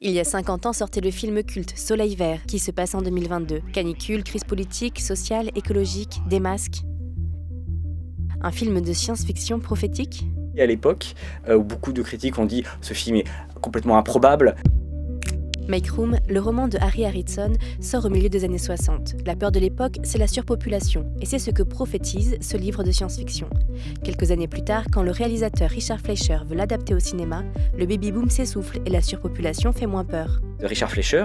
Il y a 50 ans sortait le film culte Soleil Vert, qui se passe en 2022. Canicule, crise politique, sociale, écologique, des masques. Un film de science-fiction prophétique ? Et à l'époque, où beaucoup de critiques ont dit « ce film est complètement improbable ». Make Room, le roman de Harry Harrison, sort au milieu des années 60. La peur de l'époque, c'est la surpopulation, et c'est ce que prophétise ce livre de science-fiction. Quelques années plus tard, quand le réalisateur Richard Fleischer veut l'adapter au cinéma, le baby-boom s'essouffle et la surpopulation fait moins peur. Richard Fleischer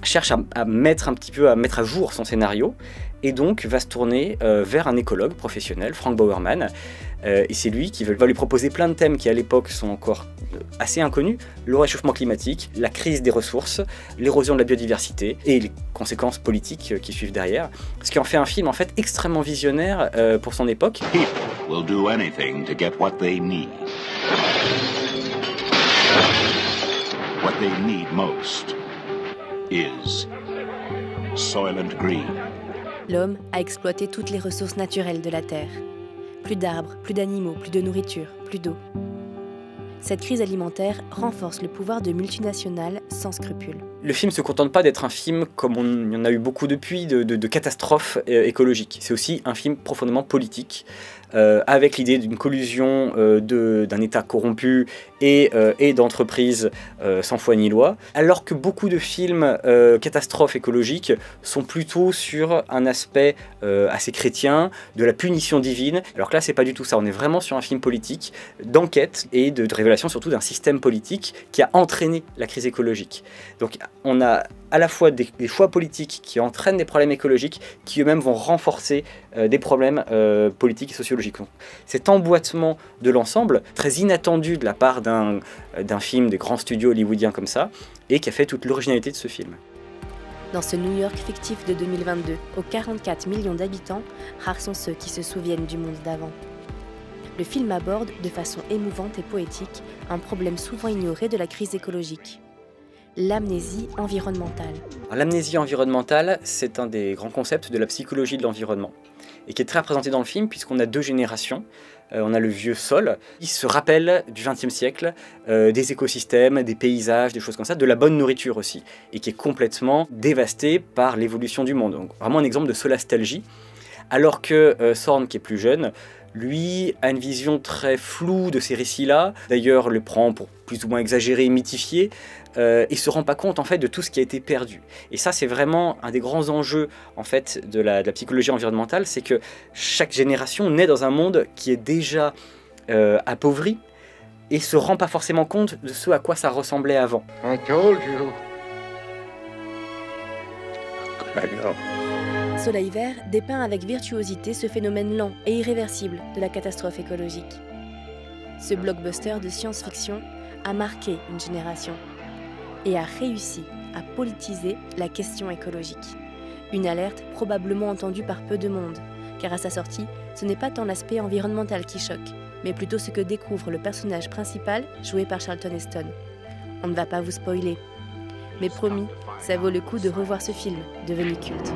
cherche à mettre à jour son scénario, et donc va se tourner vers un écologue professionnel, Frank Bowerman, et c'est lui qui va lui proposer plein de thèmes qui à l'époque sont encore assez inconnus: le réchauffement climatique, la crise des ressources, l'érosion de la biodiversité et les conséquences politiques qui suivent derrière. Ce qui en fait un film en fait extrêmement visionnaire pour son époque. People will do anything to get what they need. What they need most is Soylent Green. L'homme a exploité toutes les ressources naturelles de la Terre. Plus d'arbres, plus d'animaux, plus de nourriture, plus d'eau. Cette crise alimentaire renforce le pouvoir de multinationales sans scrupules. Le film ne se contente pas d'être un film, comme il y en a eu beaucoup depuis, de catastrophe écologique. C'est aussi un film profondément politique, avec l'idée d'une collusion d'un État corrompu et d'entreprises sans foi ni loi, alors que beaucoup de films catastrophes écologiques sont plutôt sur un aspect assez chrétien, de la punition divine, alors que là c'est pas du tout ça, on est vraiment sur un film politique, d'enquête et de révélation surtout d'un système politique qui a entraîné la crise écologique. Donc on a à la fois des choix politiques qui entraînent des problèmes écologiques qui eux-mêmes vont renforcer des problèmes politiques et sociologiques. Donc, cet emboîtement de l'ensemble, très inattendu de la part d'un film des grands studios hollywoodiens comme ça, et qui a fait toute l'originalité de ce film. Dans ce New York fictif de 2022, aux 44 millions d'habitants, rares sont ceux qui se souviennent du monde d'avant. Le film aborde, de façon émouvante et poétique, un problème souvent ignoré de la crise écologique. L'amnésie environnementale. L'amnésie environnementale, c'est un des grands concepts de la psychologie de l'environnement et qui est très représenté dans le film puisqu'on a deux générations. On a le vieux sol, qui se rappelle du XXe siècle, des écosystèmes, des paysages, des choses comme ça, de la bonne nourriture aussi, et qui est complètement dévasté par l'évolution du monde. Donc, vraiment un exemple de solastalgie, alors que Thorne, qui est plus jeune, lui a une vision très floue de ces récits-là, d'ailleurs le prend pour plus ou moins exagéré, mythifié, et se rend pas compte en fait de tout ce qui a été perdu. Et ça c'est vraiment un des grands enjeux en fait de la psychologie environnementale, c'est que chaque génération naît dans un monde qui est déjà appauvri et se rend pas forcément compte de ce à quoi ça ressemblait avant. I told you. I know. Soleil Vert dépeint avec virtuosité ce phénomène lent et irréversible de la catastrophe écologique. Ce blockbuster de science-fiction a marqué une génération et a réussi à politiser la question écologique. Une alerte probablement entendue par peu de monde, car à sa sortie, ce n'est pas tant l'aspect environnemental qui choque, mais plutôt ce que découvre le personnage principal, joué par Charlton Heston. On ne va pas vous spoiler, mais promis, ça vaut le coup de revoir ce film, devenu culte.